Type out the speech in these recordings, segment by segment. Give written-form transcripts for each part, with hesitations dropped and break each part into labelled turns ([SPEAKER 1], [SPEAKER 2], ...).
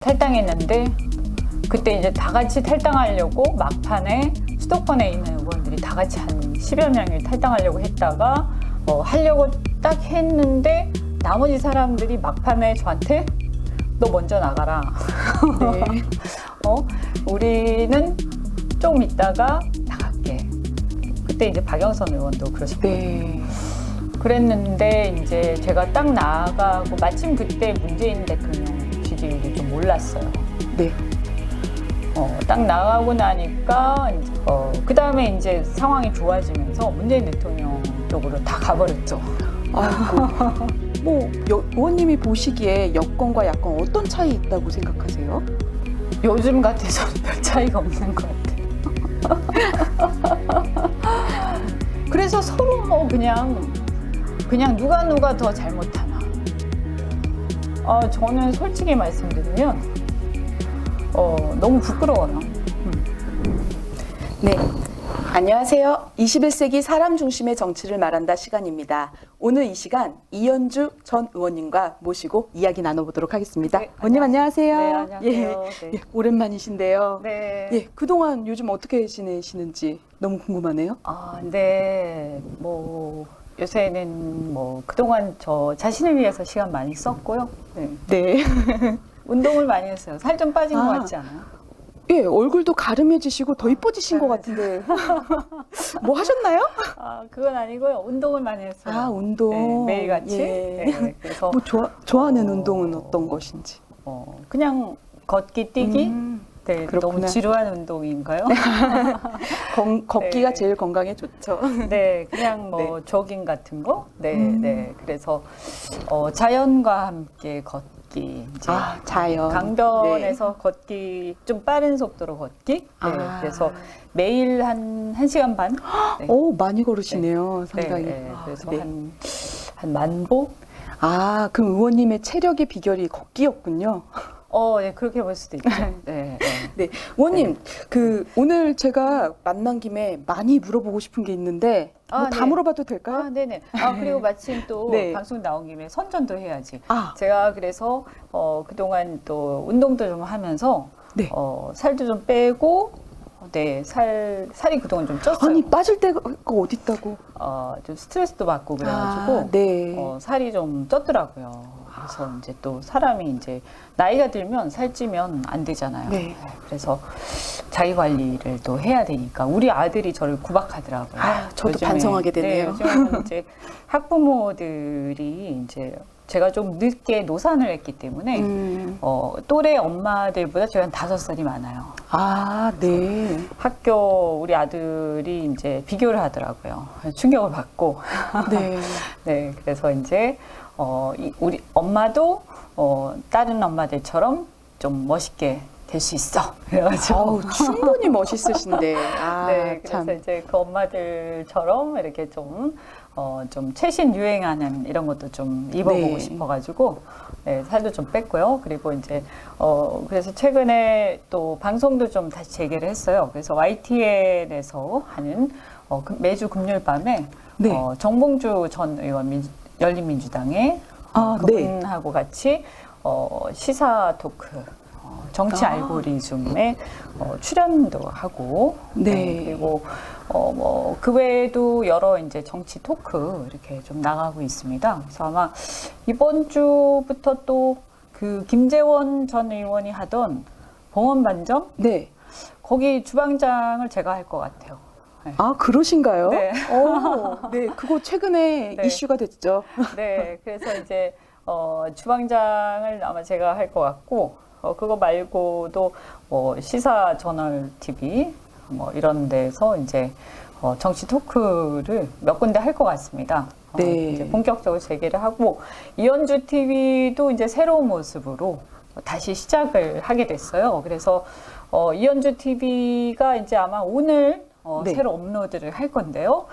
[SPEAKER 1] 탈당했는데 그때 이제 다 같이 탈당하려고 막판에 수도권에 있는 의원들이 다 같이 한 10여 명이 탈당하려고 했다가 하려고 딱 했는데 나머지 사람들이 막판에 저한테 너 먼저 나가라.
[SPEAKER 2] 네.
[SPEAKER 1] 우리는 좀 있다가 나갈게. 그때 이제 박영선 의원도 그러셨거든요.
[SPEAKER 2] 네.
[SPEAKER 1] 그랬는데 이제 제가 딱 나가고 마침 그때 문재인 대통령 지지율이 좀 올랐어요.
[SPEAKER 2] 네.
[SPEAKER 1] 딱 나가고 나니까 그 다음에 이제 상황이 좋아지면서 문재인 대통령 쪽으로 다 가버렸죠.
[SPEAKER 2] 아이고. 뭐 의원님이 보시기에 여권과 야권 어떤 차이 있다고 생각하세요?
[SPEAKER 1] 요즘 같아서는 별 차이가 없는 것 같아요. 그래서 서로 뭐 그냥 누가 더 잘못하나. 저는 솔직히 말씀드리면 너무 부끄러워요.
[SPEAKER 2] 네. 안녕하세요. 21세기 사람 중심의 정치를 말한다 시간입니다. 오늘 이 시간 이현주 전 의원님과 모시고 이야기 나눠보도록 하겠습니다.
[SPEAKER 1] 네,
[SPEAKER 2] 의원님 안녕하세요.
[SPEAKER 1] 네, 안녕하세요.
[SPEAKER 2] 예,
[SPEAKER 1] 네.
[SPEAKER 2] 예, 오랜만이신데요.
[SPEAKER 1] 네.
[SPEAKER 2] 예, 그동안 요즘 어떻게 지내시는지 너무 궁금하네요.
[SPEAKER 1] 네. 뭐 요새는 뭐 그동안 저 자신을 위해서 시간 많이 썼고요. 네.
[SPEAKER 2] 네.
[SPEAKER 1] 운동을 많이 했어요. 살 좀 빠진 것 같지 않아요?
[SPEAKER 2] 예, 얼굴도 가름해지시고 더 이뻐지신 것 같은데. 뭐 하셨나요?
[SPEAKER 1] 그건 아니고요. 운동을 많이 했어요.
[SPEAKER 2] 아, 운동.
[SPEAKER 1] 네, 매일같이.
[SPEAKER 2] 예.
[SPEAKER 1] 네, 그래서
[SPEAKER 2] 뭐 좋아하는 운동은 어떤 것인지.
[SPEAKER 1] 그냥 걷기, 뛰기. 네,
[SPEAKER 2] 그렇구나.
[SPEAKER 1] 너무 지루한 운동인가요?
[SPEAKER 2] 걷기가
[SPEAKER 1] 네.
[SPEAKER 2] 제일 건강에 좋죠.
[SPEAKER 1] 네, 그냥 뭐 조깅 같은 거. 네, 네. 그래서 자연과 함께 걷기. 이제
[SPEAKER 2] 자연.
[SPEAKER 1] 강변에서 걷기, 좀 빠른 속도로 걷기. 네, 그래서 매일 한 1시간 반. 네.
[SPEAKER 2] 오, 많이 걸으시네요. 상당히.
[SPEAKER 1] 네, 네. 그래서
[SPEAKER 2] 네.
[SPEAKER 1] 한 10,000보?
[SPEAKER 2] 그럼 의원님의 체력의 비결이 걷기였군요.
[SPEAKER 1] 네, 그렇게 볼 수도 있죠. 네, 네.
[SPEAKER 2] 네, 의원님, 오늘 제가 만난 김에 많이 물어보고 싶은 게 있는데, 다
[SPEAKER 1] 네.
[SPEAKER 2] 물어봐도 될까요?
[SPEAKER 1] 네네. 그리고 마침 또
[SPEAKER 2] 네.
[SPEAKER 1] 방송 나온 김에 선전도 해야지.
[SPEAKER 2] 아.
[SPEAKER 1] 제가 그래서 그동안 또 운동도 좀 하면서
[SPEAKER 2] 네.
[SPEAKER 1] 살도 좀 빼고, 네, 살이 그동안 좀 쪘어요.
[SPEAKER 2] 아니, 빠질 데가 어딨다고.
[SPEAKER 1] 좀 스트레스도 받고 그래가지고
[SPEAKER 2] 네.
[SPEAKER 1] 살이 좀 쪘더라고요. 그래서 이제 또 사람이 이제 나이가 들면 살찌면 안 되잖아요.
[SPEAKER 2] 네.
[SPEAKER 1] 그래서 자기 관리를 또 해야 되니까 우리 아들이 저를 구박하더라고요.
[SPEAKER 2] 저도
[SPEAKER 1] 요즘에.
[SPEAKER 2] 반성하게 되네요.
[SPEAKER 1] 네, 요즘은 이제 학부모들이 이제 제가 좀 늦게 노산을 했기 때문에 또래 엄마들보다 제가 한 5살이 많아요.
[SPEAKER 2] 네.
[SPEAKER 1] 학교 우리 아들이 이제 비교를 하더라고요. 충격을 받고.
[SPEAKER 2] 네.
[SPEAKER 1] 네, 그래서 이제 우리 엄마도 다른 엄마들처럼 좀 멋있게 될 수 있어. 그래가지고
[SPEAKER 2] 충분히 멋있으신데.
[SPEAKER 1] 네, 그래서
[SPEAKER 2] 참.
[SPEAKER 1] 이제 그 엄마들처럼 이렇게 좀 최신 유행하는 이런 것도 좀 입어보고
[SPEAKER 2] 네.
[SPEAKER 1] 싶어가지고 네, 살도 좀 뺐고요. 그리고 이제 그래서 최근에 또 방송도 좀 다시 재개를 했어요. 그래서 YTN에서 하는 매주 금요일 밤에
[SPEAKER 2] 네.
[SPEAKER 1] 정봉주 전 의원 열린민주당의 그분하고 같이 시사 토크 정치 알고리즘에 출연도 하고
[SPEAKER 2] 네.
[SPEAKER 1] 그리고 뭐 그 외에도 여러 이제 정치 토크 이렇게 좀 나가고 있습니다. 그래서 아마 이번 주부터 또 그 김재원 전 의원이 하던 봉헌 반점
[SPEAKER 2] 네.
[SPEAKER 1] 거기 주방장을 제가 할 것 같아요. 네.
[SPEAKER 2] 그러신가요?
[SPEAKER 1] 네.
[SPEAKER 2] 네, 그거 최근에
[SPEAKER 1] 네.
[SPEAKER 2] 이슈가 됐죠.
[SPEAKER 1] 네, 그래서 이제 주방장을 아마 제가 할 것 같고 그거 말고도 시사 저널 TV 뭐 이런 데서 이제 정치 토크를 몇 군데 할 것 같습니다.
[SPEAKER 2] 네.
[SPEAKER 1] 이제 본격적으로 재개를 하고 이현주 TV도 이제 새로운 모습으로 다시 시작을 하게 됐어요. 그래서 이현주 TV가 이제 아마 오늘
[SPEAKER 2] 네.
[SPEAKER 1] 새로 업로드를 할 건데요.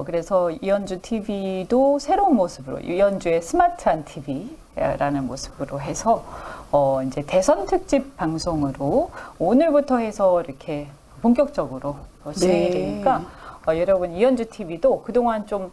[SPEAKER 1] 그래서 이현주 TV도 새로운 모습으로 이현주의 스마트한 TV라는 모습으로 해서 이제 대선 특집 방송으로 오늘부터 해서 이렇게 본격적으로 진행이 되니까 여러분 이현주 TV도 그동안 좀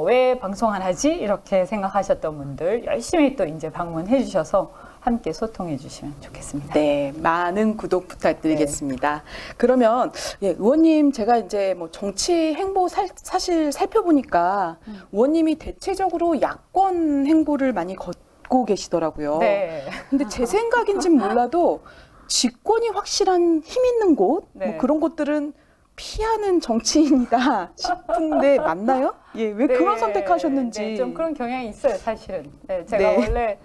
[SPEAKER 1] 왜 방송 안 하지 이렇게 생각하셨던 분들 열심히 또 이제 방문해 주셔서 함께 소통해 주시면 좋겠습니다.
[SPEAKER 2] 네, 많은 구독 부탁드리겠습니다. 그러면 예, 의원님 제가 이제 뭐 정치 행보 사실 살펴보니까 의원님이 대체적으로 야권 행보를 많이 걷고 계시더라고요.
[SPEAKER 1] 네.
[SPEAKER 2] 근데 제 생각인지는 몰라도 직권이 확실한 힘 있는 곳,
[SPEAKER 1] 네.
[SPEAKER 2] 뭐 그런 곳들은 피하는 정치인이다 싶은데 맞나요? 예, 왜 그런 선택하셨는지.
[SPEAKER 1] 네, 좀 그런 경향이 있어요, 사실은. 네, 제가
[SPEAKER 2] 네.
[SPEAKER 1] 원래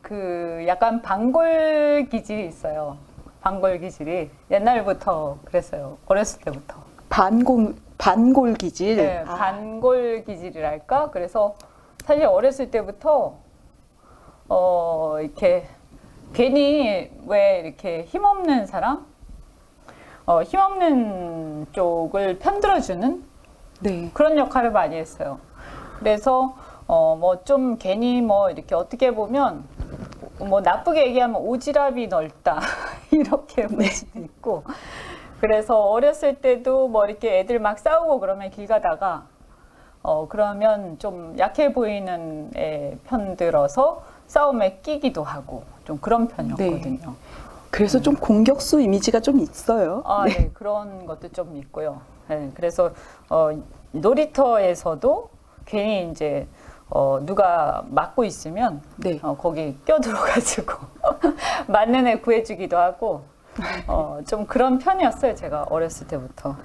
[SPEAKER 1] 그 약간 반골 기질이 있어요. 반골 기질이 옛날부터 그랬어요. 어렸을 때부터.
[SPEAKER 2] 반골 기질.
[SPEAKER 1] 네, 반골 기질이랄까? 그래서 사실 어렸을 때부터 이렇게 괜히 왜 이렇게 힘없는 사람? 힘없는 쪽을 편들어주는
[SPEAKER 2] 네.
[SPEAKER 1] 그런 역할을 많이 했어요. 그래서 뭐 좀 괜히 뭐 이렇게 어떻게 보면 뭐 나쁘게 얘기하면 오지랖이 넓다 이렇게 볼 수도 있고. 그래서 어렸을 때도 뭐 이렇게 애들 막 싸우고 그러면 길 가다가 그러면 좀 약해 보이는 애 편들어서 싸움에 끼기도 하고 좀 그런 편이었거든요.
[SPEAKER 2] 그래서 좀 공격수 이미지가 좀 있어요.
[SPEAKER 1] 네, 그런 것도 좀 있고요. 네, 그래서 놀이터에서도 괜히 이제 누가 맞고 있으면
[SPEAKER 2] 네.
[SPEAKER 1] 거기 껴들어가지고 맞는 애 구해주기도 하고 좀 그런 편이었어요. 제가 어렸을 때부터.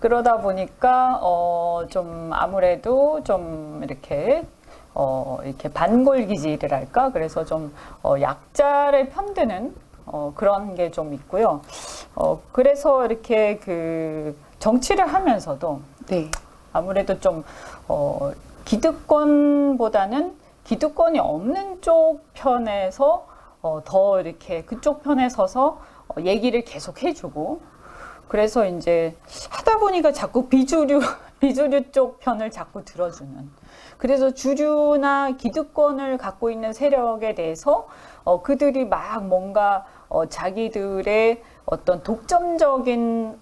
[SPEAKER 1] 그러다 보니까 좀 아무래도 좀 이렇게 반골 기질이랄까? 그래서 좀 약자를 편드는 그런 게 좀 있고요. 그래서 이렇게 그 정치를 하면서도
[SPEAKER 2] 네.
[SPEAKER 1] 아무래도 좀 기득권보다는 기득권이 없는 쪽 편에서 더 이렇게 그쪽 편에 서서 얘기를 계속 해주고, 그래서 이제 하다 보니까 자꾸 비주류 쪽 편을 자꾸 들어주는. 그래서 주류나 기득권을 갖고 있는 세력에 대해서 그들이 막 뭔가 자기들의 어떤 독점적인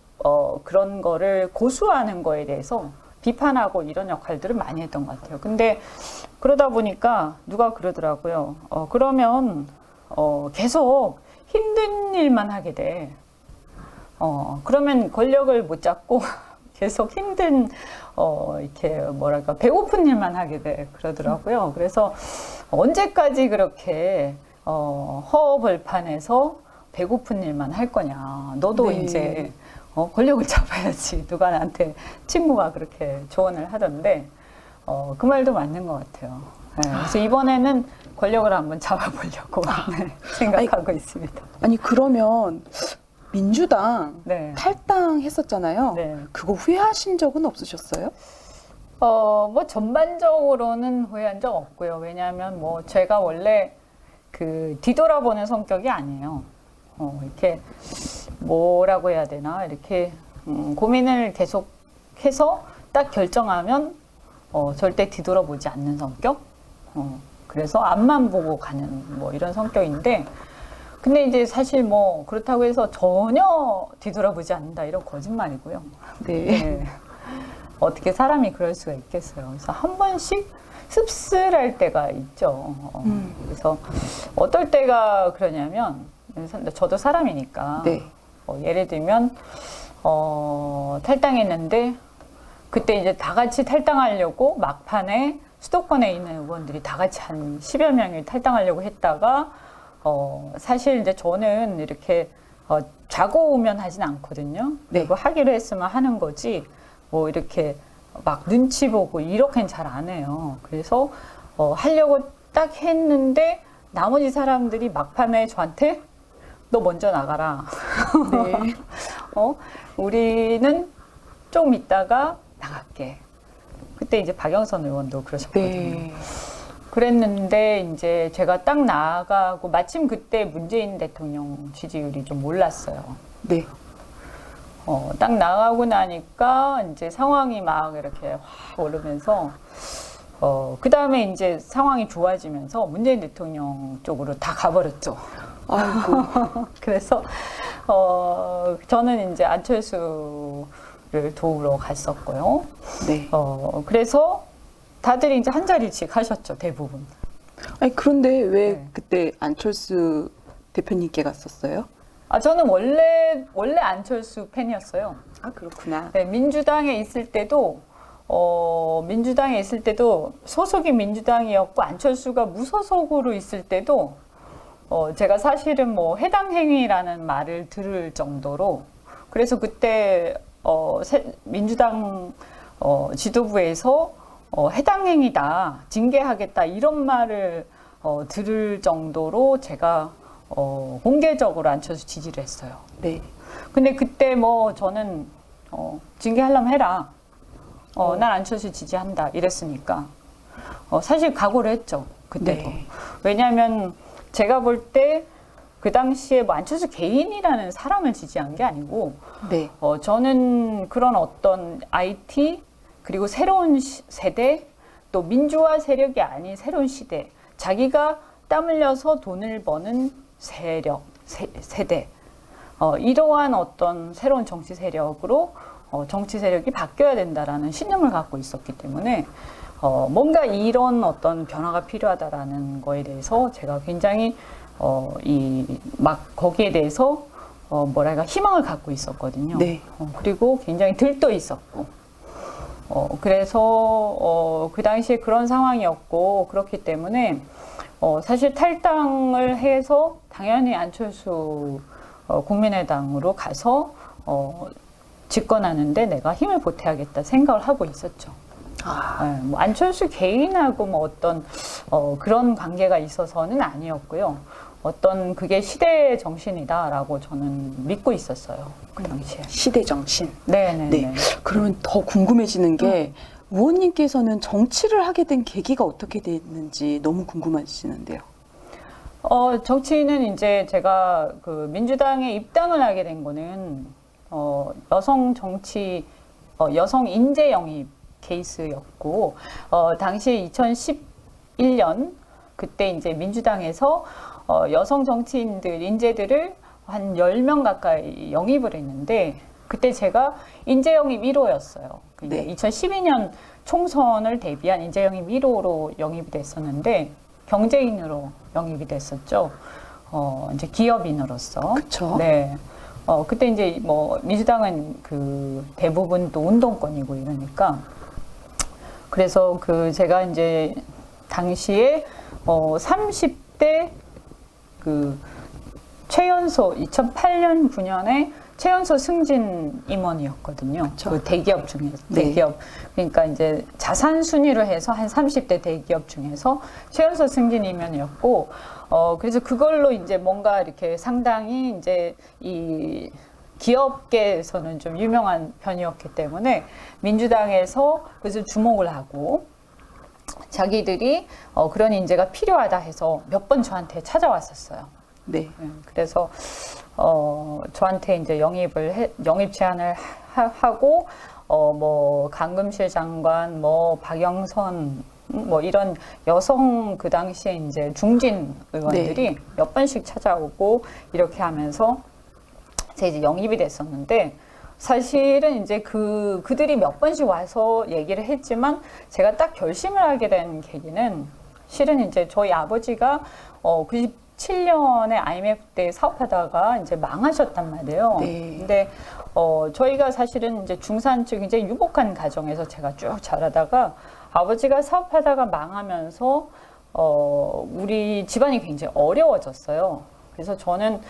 [SPEAKER 1] 그런 거를 고수하는 거에 대해서 비판하고 이런 역할들을 많이 했던 것 같아요. 근데 그러다 보니까 누가 그러더라고요. 그러면 계속 힘든 일만 하게 돼. 그러면 권력을 못 잡고 계속 힘든 이렇게 뭐랄까 배고픈 일만 하게 돼 그러더라고요. 그래서 언제까지 그렇게 허허벌판에서 배고픈 일만 할 거냐. 너도
[SPEAKER 2] 네.
[SPEAKER 1] 이제 권력을 잡아야지. 누가 나한테 친구가 그렇게 조언을 하던데 그 말도 맞는 것 같아요. 네, 그래서 이번에는 권력을 한번 잡아보려고 네, 생각하고 있습니다.
[SPEAKER 2] 아니 그러면 민주당
[SPEAKER 1] 네.
[SPEAKER 2] 탈당했었잖아요.
[SPEAKER 1] 네.
[SPEAKER 2] 그거 후회하신 적은 없으셨어요?
[SPEAKER 1] 뭐 전반적으로는 후회한 적 없고요. 왜냐하면 뭐 제가 원래 그 뒤돌아보는 성격이 아니에요. 이렇게 뭐라고 해야 되나 이렇게 고민을 계속 해서 딱 결정하면 절대 뒤돌아보지 않는 성격. 그래서 앞만 보고 가는 뭐 이런 성격인데, 근데 이제 사실 뭐 그렇다고 해서 전혀 뒤돌아보지 않는다 이런 거짓말이고요.
[SPEAKER 2] 네.
[SPEAKER 1] 네. 어떻게 사람이 그럴 수가 있겠어요. 그래서 한 번씩 씁쓸할 때가 있죠. 그래서 어떨 때가 그러냐면, 저도 사람이니까.
[SPEAKER 2] 네.
[SPEAKER 1] 예를 들면, 탈당했는데, 그때 이제 다 같이 탈당하려고 막판에 수도권에 있는 의원들이 다 같이 한 10여 명이 탈당하려고 했다가, 사실 이제 저는 이렇게 좌고우면 하진 않거든요.
[SPEAKER 2] 네.
[SPEAKER 1] 그리고 하기로 했으면 하는 거지, 뭐 이렇게 막 눈치 보고 이렇게는 잘 안 해요. 그래서 하려고 딱 했는데 나머지 사람들이 막판에 저한테 너 먼저 나가라.
[SPEAKER 2] 네.
[SPEAKER 1] 우리는 좀 있다가 나갈게. 그때 이제 박영선 의원도 그러셨거든요.
[SPEAKER 2] 네.
[SPEAKER 1] 그랬는데 이제 제가 딱 나가고 마침 그때 문재인 대통령 지지율이 좀 올랐어요.
[SPEAKER 2] 네.
[SPEAKER 1] 딱 나가고 나니까 이제 상황이 막 이렇게 확 오르면서 그 다음에 이제 상황이 좋아지면서 문재인 대통령 쪽으로 다 가버렸죠.
[SPEAKER 2] 아이고.
[SPEAKER 1] 그래서 저는 이제 안철수를 도우러 갔었고요.
[SPEAKER 2] 네.
[SPEAKER 1] 그래서 다들 이제 한 자리씩 하셨죠, 대부분.
[SPEAKER 2] 아니 그런데 왜
[SPEAKER 1] 네.
[SPEAKER 2] 그때 안철수 대표님께 갔었어요?
[SPEAKER 1] 저는 원래 안철수 팬이었어요.
[SPEAKER 2] 아 그렇구나.
[SPEAKER 1] 네, 민주당에 있을 때도 소속이 민주당이었고 안철수가 무소속으로 있을 때도 제가 사실은 뭐 해당 행위라는 말을 들을 정도로 그래서 그때 민주당 지도부에서 해당 행위다 징계하겠다 이런 말을 들을 정도로 제가 공개적으로 안철수 지지를 했어요.
[SPEAKER 2] 네.
[SPEAKER 1] 근데 그때 뭐 저는 징계하려면 해라. 난 안철수 지지한다. 이랬으니까 사실 각오를 했죠. 그때도.
[SPEAKER 2] 네.
[SPEAKER 1] 왜냐하면 제가 볼 때 그 당시에 뭐 안철수 개인이라는 사람을 지지한 게 아니고
[SPEAKER 2] 네.
[SPEAKER 1] 저는 그런 어떤 IT 그리고 새로운 세대 또 민주화 세력이 아닌 새로운 시대 자기가 땀 흘려서 돈을 버는 세력 세대 이러한 어떤 새로운 정치 세력으로 정치 세력이 바뀌어야 된다라는 신념을 갖고 있었기 때문에 뭔가 이런 어떤 변화가 필요하다라는 거에 대해서 제가 굉장히 거기에 대해서 뭐랄까 희망을 갖고 있었거든요.
[SPEAKER 2] 네.
[SPEAKER 1] 그리고 굉장히 들떠 있었고 그래서 그 당시에 그런 상황이었고 그렇기 때문에 사실 탈당을 해서 당연히 안철수 국민의당으로 가서 집권하는데 내가 힘을 보태야겠다 생각을 하고 있었죠. 뭐 안철수 개인하고 뭐 어떤 그런 관계가 있어서는 아니었고요. 어떤 그게 시대의 정신이다라고 저는 믿고 있었어요. 그 당시에.
[SPEAKER 2] 시대 정신.
[SPEAKER 1] 네네네.
[SPEAKER 2] 네. 그러면 더 궁금해지는 게 의원님께서는 정치를 하게 된 계기가 어떻게 됐는지 너무 궁금해지는데요.
[SPEAKER 1] 정치는 이제 제가 그 민주당에 입당을 하게 된 거는 여성 정치, 여성 인재 영입 케이스였고, 당시에 2011년 그때 이제 민주당에서 여성 정치인들, 인재들을 한 10명 가까이 영입을 했는데, 그때 제가 인재 영입 1호였어요.
[SPEAKER 2] 네.
[SPEAKER 1] 2012년 총선을 대비한 인재 영입 1호로 영입이 됐었는데, 경제인으로 영입이 됐었죠. 이제 기업인으로서.
[SPEAKER 2] 그쵸.
[SPEAKER 1] 네. 그때 이제 뭐 민주당은 그 대부분 또 운동권이고 이러니까. 그래서 그 제가 이제 당시에 30대 그 최연소 2008년 9년에 최연소 승진 임원이었거든요.
[SPEAKER 2] 그쵸.
[SPEAKER 1] 그 대기업 중에
[SPEAKER 2] 네.
[SPEAKER 1] 대기업 그러니까 이제 자산 순위로 해서 한 30대 대기업 중에서 최연소 승진 임원이었고 그래서 그걸로 이제 뭔가 이렇게 상당히 이제 이 기업계에서는 좀 유명한 편이었기 때문에 민주당에서 그래서 주목을 하고 자기들이 그런 인재가 필요하다 해서 몇 번 저한테 찾아왔었어요.
[SPEAKER 2] 네.
[SPEAKER 1] 그래서 저한테 이제 영입 제안을 하고 뭐 강금실 장관, 뭐 박영선 뭐 이런 여성 그 당시에 이제 중진 의원들이 몇 번씩 찾아오고 이렇게 하면서 제가 이제 영입이 됐었는데 사실은 이제 그들이 몇 번씩 와서 얘기를 했지만 제가 딱 결심을 하게 된 계기는 실은 이제 저희 아버지가 97년에 IMF 때 사업하다가 이제 망하셨단 말이에요.
[SPEAKER 2] 네.
[SPEAKER 1] 근데 저희가 사실은 이제 중산층 굉장히 유복한 가정에서 제가 쭉 자라다가 아버지가 사업하다가 망하면서 우리 집안이 굉장히 어려워졌어요. 그래서 저는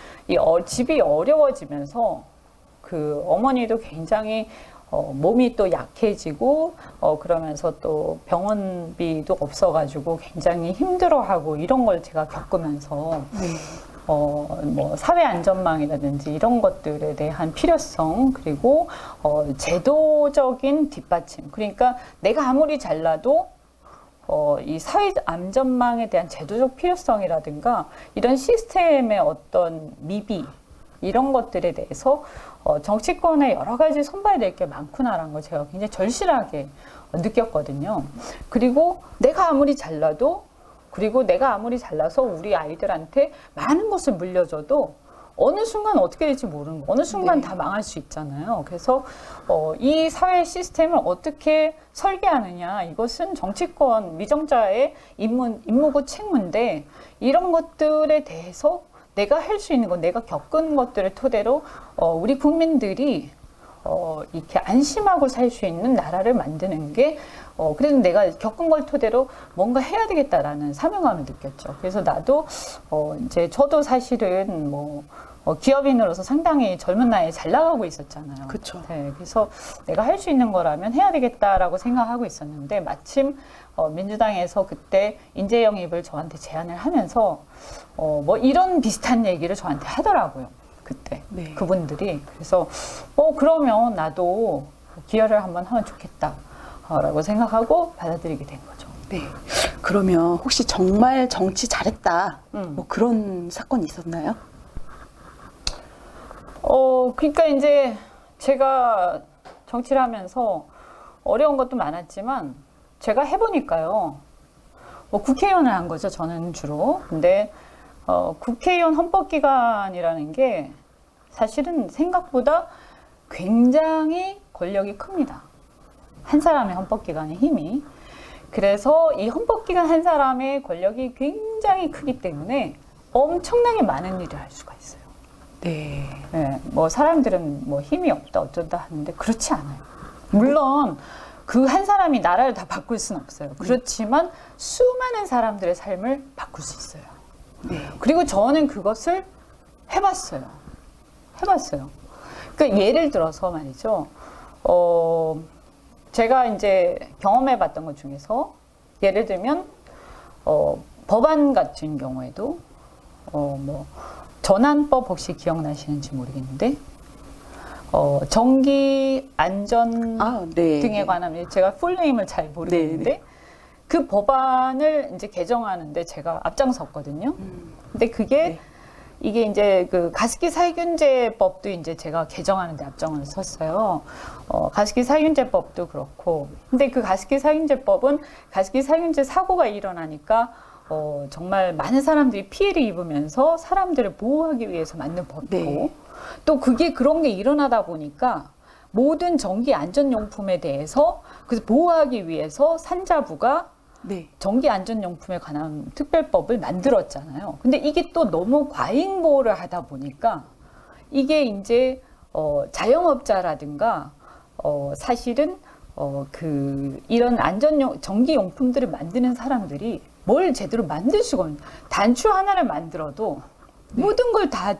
[SPEAKER 1] 집이 어려워지면서 그 어머니도 굉장히 몸이 또 약해지고 그러면서 또 병원비도 없어가지고 굉장히 힘들어하고 이런 걸 제가 겪으면서 뭐 사회 안전망이라든지 이런 것들에 대한 필요성 그리고 제도적인 뒷받침 그러니까 내가 아무리 잘나도 이 사회 안전망에 대한 제도적 필요성이라든가 이런 시스템의 어떤 미비 이런 것들에 대해서 정치권에 여러 가지 손봐야 될 게 많구나라는 걸 제가 굉장히 절실하게 느꼈거든요. 그리고 내가 아무리 잘나도 그리고 내가 아무리 잘나서 우리 아이들한테 많은 것을 물려줘도 어느 순간 어떻게 될지 모르는 거, 어느 순간
[SPEAKER 2] 네.
[SPEAKER 1] 다 망할 수 있잖아요. 그래서 이 사회 시스템을 어떻게 설계하느냐, 이것은 정치권 위정자의 임무고 책무인데, 이런 것들에 대해서 내가 할 수 있는 것, 내가 겪은 것들을 토대로 우리 국민들이 이렇게 안심하고 살 수 있는 나라를 만드는 게 그래도 내가 겪은 걸 토대로 뭔가 해야 되겠다라는 사명감을 느꼈죠. 그래서 나도 이제 저도 사실은 뭐 기업인으로서 상당히 젊은 나이에 잘 나가고 있었잖아요.
[SPEAKER 2] 그쵸.
[SPEAKER 1] 네, 그래서 내가 할 수 있는 거라면 해야 되겠다라고 생각하고 있었는데 마침 민주당에서 그때 인재 영입을 저한테 제안을 하면서 뭐 이런 비슷한 얘기를 저한테 하더라고요. 그때
[SPEAKER 2] 네.
[SPEAKER 1] 그분들이. 그래서 그러면 나도 기여를 한번 하면 좋겠다라고 생각하고 받아들이게 된 거죠.
[SPEAKER 2] 네. 그러면 혹시 정말 정치 잘했다.
[SPEAKER 1] 음.
[SPEAKER 2] 뭐 그런 사건이 있었나요?
[SPEAKER 1] 그러니까 이제 제가 정치를 하면서 어려운 것도 많았지만 제가 해보니까요. 뭐 국회의원을 한 거죠. 저는 주로. 근데 국회의원 헌법기관이라는 게 사실은 생각보다 굉장히 권력이 큽니다. 한 사람의 헌법기관의 힘이. 그래서 이 헌법기관 한 사람의 권력이 굉장히 크기 때문에 엄청나게 많은 일을 할 수가 있어요.
[SPEAKER 2] 네.
[SPEAKER 1] 네, 뭐 사람들은 뭐 힘이 없다 어쩐다 하는데 그렇지 않아요. 물론 그 한 사람이 나라를 다 바꿀 수는 없어요. 그렇지만 수많은 사람들의 삶을 바꿀 수 있어요.
[SPEAKER 2] 네.
[SPEAKER 1] 그리고 저는 그것을 해봤어요. 그러니까 예를 들어서 말이죠. 제가 이제 경험해봤던 것 중에서 예를 들면 법안 같은 경우에도 뭐 전환법 혹시 기억나시는지 모르겠는데 전기 안전
[SPEAKER 2] 네.
[SPEAKER 1] 등에 관한 제가 풀네임을 잘 모르겠는데
[SPEAKER 2] 네, 네.
[SPEAKER 1] 그 법안을 이제 개정하는데 제가 앞장섰거든요. 근데 그게
[SPEAKER 2] 네.
[SPEAKER 1] 이게 이제 그 가습기 살균제법도 이제 제가 개정하는데 앞장을 섰어요. 가습기 살균제법도 그렇고. 근데 그 가습기 살균제법은 가습기 살균제 사고가 일어나니까 정말 많은 사람들이 피해를 입으면서 사람들을 보호하기 위해서 만든 법이고
[SPEAKER 2] 네.
[SPEAKER 1] 또 그게 그런 게 일어나다 보니까 모든 전기 안전용품에 대해서 그래서 보호하기 위해서 산자부가
[SPEAKER 2] 네.
[SPEAKER 1] 전기 안전용품에 관한 특별법을 만들었잖아요. 근데 이게 또 너무 과잉 보호를 하다 보니까 이게 이제 자영업자라든가 사실은 이런 전기용품들을 만드는 사람들이 뭘 제대로 만들 수가 없는 단추 하나를 만들어도 모든 걸 다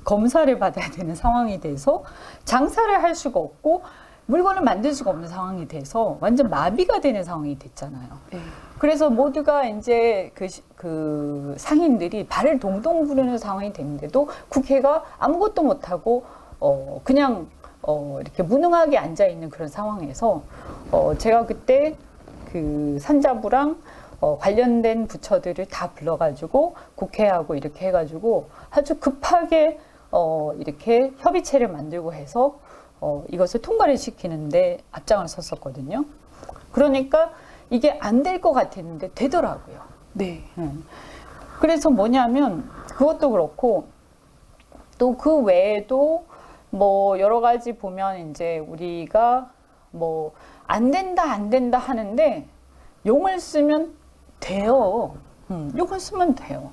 [SPEAKER 1] 검사를 받아야 되는 상황이 돼서 장사를 할 수가 없고 물건을 만들 수가 없는 상황이 돼서 완전 마비가 되는 상황이 됐잖아요.
[SPEAKER 2] 네.
[SPEAKER 1] 그래서 모두가 이제 그 상인들이 발을 동동 구르는 상황이 됐는데도 국회가 아무것도 못하고 그냥 이렇게 무능하게 앉아 있는 그런 상황에서 제가 그때 그 산자부랑 관련된 부처들을 다 불러가지고 국회하고 이렇게 해가지고 아주 급하게 이렇게 협의체를 만들고 해서 이것을 통과를 시키는데 앞장을 섰었거든요. 그러니까 이게 안 될 것 같았는데 되더라고요.
[SPEAKER 2] 네.
[SPEAKER 1] 그래서 뭐냐면 그것도 그렇고 또 그 외에도 뭐 여러 가지 보면 이제 우리가 뭐 안 된다 하는데 용을 쓰면 돼요. 용을 쓰면 돼요.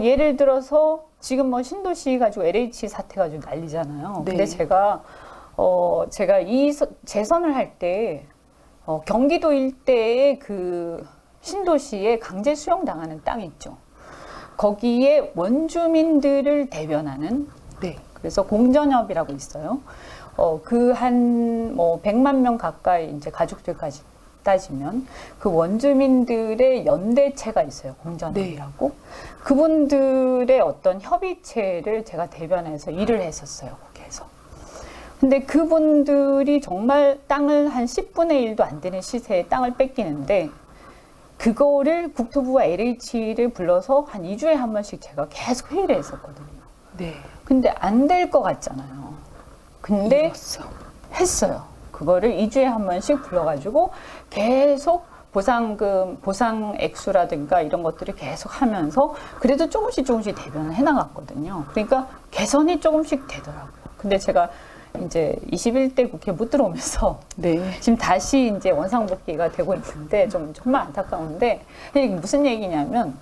[SPEAKER 1] 예를 들어서 지금 뭐 신도시 가지고 LH 사태 가지고 난리잖아요.
[SPEAKER 2] 네.
[SPEAKER 1] 근데 제가 이 재선을 할 때 경기도 일대에 그 신도시에 강제 수용당하는 땅이 있죠. 거기에 원주민들을 대변하는
[SPEAKER 2] 네.
[SPEAKER 1] 그래서 공전협이라고 있어요. 그 한 뭐 100만 명 가까이 이제 가족들까지 따지면 그 원주민들의 연대체가 있어요. 공전협이라고. 그분들의 어떤 협의체를 제가 대변해서 일을 했었어요. 거기에서. 근데 그분들이 정말 땅을 한 10분의 1도 안 되는 시세에 땅을 뺏기는데 그거를 국토부와 LH를 불러서 한 2주에 한 번씩 제가 계속 회의를 했었거든요.
[SPEAKER 2] 네.
[SPEAKER 1] 근데 안 될 것 같잖아요. 근데
[SPEAKER 2] 이뤘어.
[SPEAKER 1] 했어요. 그거를 2주에 한 번씩 불러가지고 계속 보상금, 보상 액수라든가 이런 것들을 계속 하면서 그래도 조금씩 대변을 해나갔거든요. 그러니까 개선이 조금씩 되더라고요. 근데 제가 이제 21대 국회 못 들어오면서
[SPEAKER 2] 네.
[SPEAKER 1] 지금 다시 이제 원상복귀가 되고 있는데 좀 정말 안타까운데 이게 무슨 얘기냐면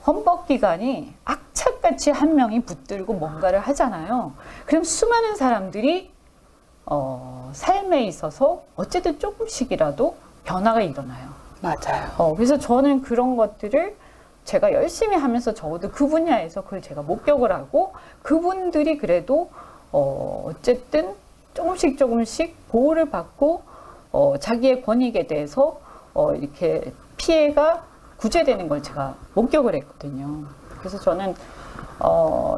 [SPEAKER 1] 헌법기관이 악착같이 한 명이 붙들고 뭔가를 하잖아요. 그럼 수많은 사람들이 삶에 있어서 어쨌든 조금씩이라도 변화가 일어나요.
[SPEAKER 2] 맞아요.
[SPEAKER 1] 그래서 저는 그런 것들을 제가 열심히 하면서 적어도 그 분야에서 그걸 제가 목격을 하고 그분들이 그래도 어쨌든 조금씩 보호를 받고 자기의 권익에 대해서 이렇게 피해가 구제되는 걸 제가 목격을 했거든요. 그래서 저는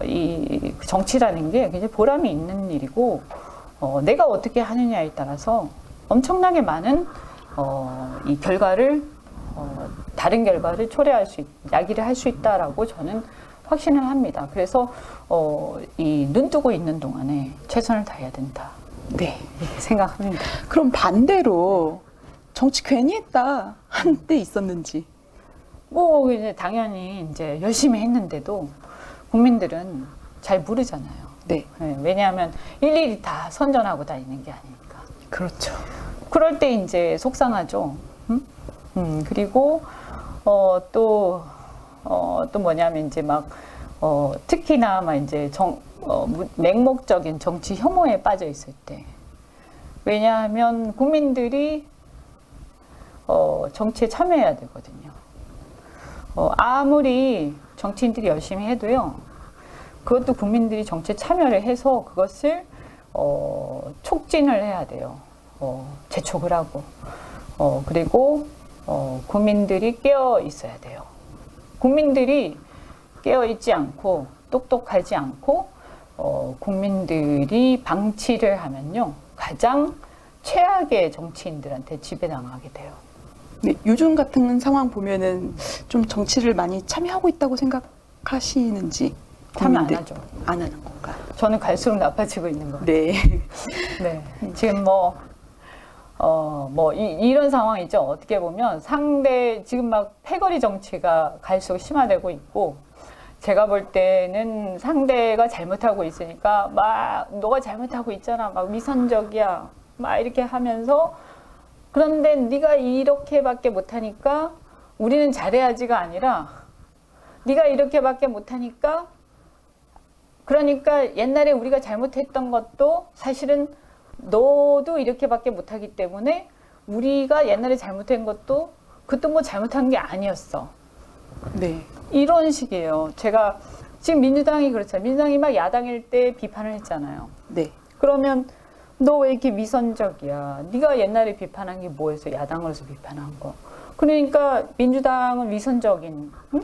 [SPEAKER 1] 이 정치라는 게 굉장히 보람이 있는 일이고 내가 어떻게 하느냐에 따라서 엄청나게 많은 이 결과를 다른 결과를 초래할 수 야기를 할 수 있다라고 저는 확신을 합니다. 그래서 이 눈 뜨고 있는 동안에 최선을 다해야 된다.
[SPEAKER 2] 네.
[SPEAKER 1] 이렇게 생각합니다.
[SPEAKER 2] 그럼 반대로 정치 괜히 했다 한 때 있었는지.
[SPEAKER 1] 뭐 이제 당연히 이제 열심히 했는데도 국민들은 잘 모르잖아요.
[SPEAKER 2] 네.
[SPEAKER 1] 네, 왜냐하면 일일이 다 선전하고 다니는 게 아니니까.
[SPEAKER 2] 그렇죠.
[SPEAKER 1] 그럴 때 이제 속상하죠. 그리고 또 뭐냐면 이제 막 특히나 막 이제 맹목적인 정치 혐오에 빠져 있을 때. 왜냐하면 국민들이 정치에 참여해야 되거든요. 아무리 정치인들이 열심히 해도요. 그것도 국민들이 정치에 참여를 해서 그것을 촉진을 해야 돼요. 재촉을 하고 그리고 국민들이 깨어 있어야 돼요. 국민들이 깨어 있지 않고 똑똑하지 않고 국민들이 방치를 하면요 가장 최악의 정치인들한테 지배당하게 돼요.
[SPEAKER 2] 네, 요즘 같은 상황 보면은 좀 정치를 많이 참여하고 있다고 생각하시는지.
[SPEAKER 1] 참여 안
[SPEAKER 2] 국민들.
[SPEAKER 1] 하죠.
[SPEAKER 2] 안 하는 건가?
[SPEAKER 1] 저는 갈수록 나빠지고 있는 거예요.
[SPEAKER 2] 네.
[SPEAKER 1] 네. 지금 이런 상황이죠. 어떻게 보면 지금 막 패거리 정치가 갈수록 심화되고 있고, 제가 볼 때는 상대가 잘못하고 있으니까, 막, 너가 잘못하고 있잖아. 막 위선적이야. 막 이렇게 하면서, 그런데 네가 이렇게밖에 못하니까 우리는 잘해야지가 아니라, 네가 이렇게밖에 못하니까, 그러니까 옛날에 우리가 잘못했던 것도 사실은 너도 이렇게밖에 못하기 때문에 우리가 옛날에 잘못한 것도 그것도 뭐 잘못한 게 아니었어.
[SPEAKER 2] 네.
[SPEAKER 1] 이런 식이에요. 제가 지금 민주당이 그렇잖아요. 민주당이 막 야당일 때 비판을 했잖아요.
[SPEAKER 2] 네.
[SPEAKER 1] 그러면 너 왜 이렇게 위선적이야? 네가 옛날에 비판한 게 뭐였어? 야당으로서 비판한 거. 그러니까 민주당은 위선적인, 응?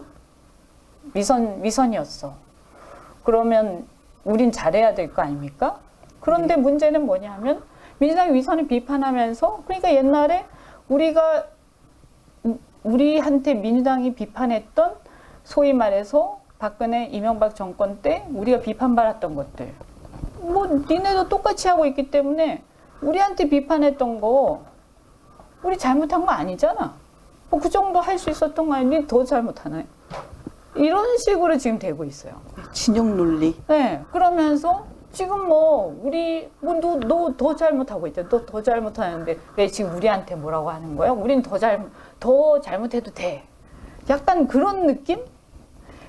[SPEAKER 1] 위선이었어. 그러면 우린 잘해야 될 거 아닙니까? 그런데 문제는 뭐냐면 민주당이 위선을 비판하면서 그러니까 옛날에 우리한테 민주당이 비판했던 소위 말해서 박근혜 이명박 정권 때 우리가 비판받았던 것들 뭐 니네도 똑같이 하고 있기 때문에 우리한테 비판했던 거 우리 잘못한 거 아니잖아. 뭐 그 정도 할 수 있었던 거 아니니 더 잘못하네. 이런 식으로 지금 되고 있어요.
[SPEAKER 2] 진영 논리.
[SPEAKER 1] 네, 그러면서 지금 너 더 잘못하고 있대. 너 더 잘못하는데 왜 지금 우리한테 뭐라고 하는 거야? 우린 더 잘못해도 돼. 약간 그런 느낌?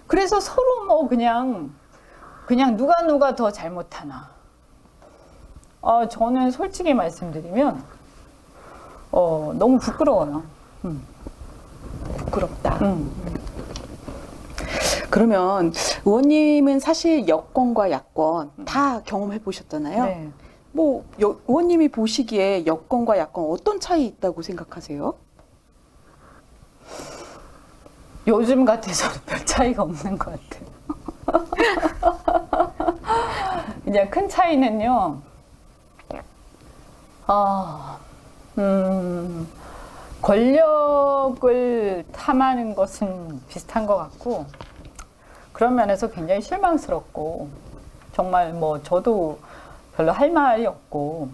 [SPEAKER 1] 그래서 서로 뭐 그냥 누가 더 잘못하나. 저는 솔직히 말씀드리면 너무 부끄러워요.
[SPEAKER 2] 부끄럽다. 그러면 의원님은 사실 여권과 야권 다 경험해 보셨잖아요.
[SPEAKER 1] 네.
[SPEAKER 2] 뭐 의원님이 보시기에 여권과 야권 어떤 차이 있다고 생각하세요?
[SPEAKER 1] 요즘 같아서는 별 차이가 없는 것 같아요. 그냥 큰 차이는요. 권력을 탐하는 것은 비슷한 것 같고 그런 면에서 굉장히 실망스럽고 정말 뭐 저도 별로 할 말이 없고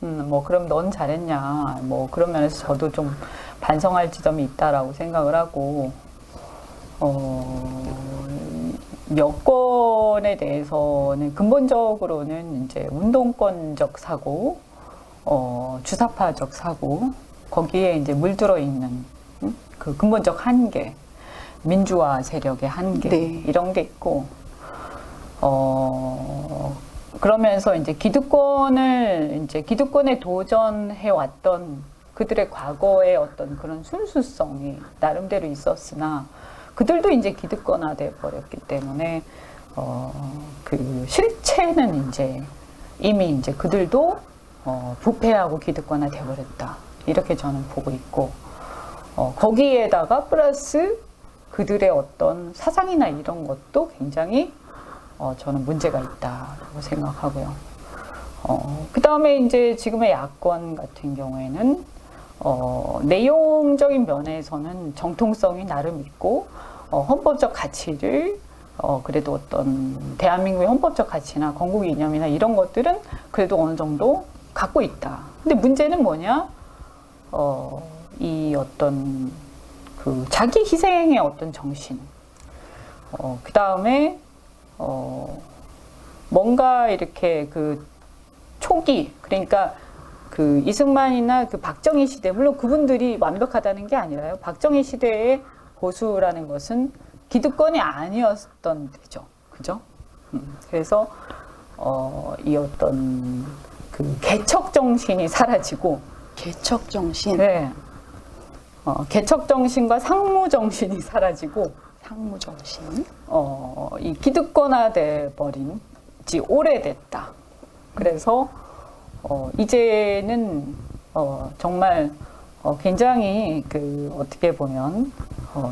[SPEAKER 1] 뭐 그럼 넌 잘했냐 뭐 그런 면에서 저도 좀 반성할 지점이 있다라고 생각을 하고, 여권에 대해서는 근본적으로는 이제 운동권적 사고, 주사파적 사고, 거기에 이제 물들어 있는 그 근본적 한계, 민주화 세력의 한계,
[SPEAKER 2] 네.
[SPEAKER 1] 이런 게 있고, 그러면서 이제 기득권에 도전해 왔던 그들의 과거의 어떤 그런 순수성이 나름대로 있었으나, 그들도 이제 기득권화돼 버렸기 때문에, 그 실체는 이제 이미 이제 그들도 부패하고 기득권화 되어버렸다. 이렇게 저는 보고 있고, 거기에다가 플러스 그들의 어떤 사상이나 이런 것도 굉장히 저는 문제가 있다고 생각하고요. 그 다음에 이제 지금의 야권 같은 경우에는 내용적인 면에서는 정통성이 나름 있고, 헌법적 가치를 그래도 어떤 대한민국의 헌법적 가치나 건국 이념이나 이런 것들은 그래도 어느 정도 갖고 있다. 근데 문제는 뭐냐? 이 어떤 그 자기 희생의 어떤 정신. 그 다음에 뭔가 이렇게 그 초기, 그러니까 그 이승만이나 그 박정희 시대, 물론 그분들이 완벽하다는 게 아니라요. 박정희 시대의 보수라는 것은 기득권이 아니었던 데죠. 그죠? 그래서 이 어떤 그 개척 정신이 사라지고,
[SPEAKER 2] 개척 정신,
[SPEAKER 1] 네. 개척 정신과 상무 정신이 사라지고,
[SPEAKER 2] 상무 정신.
[SPEAKER 1] 이 기득권화돼 버린 지 오래됐다. 그래서 이제는 정말 굉장히 그 어떻게 보면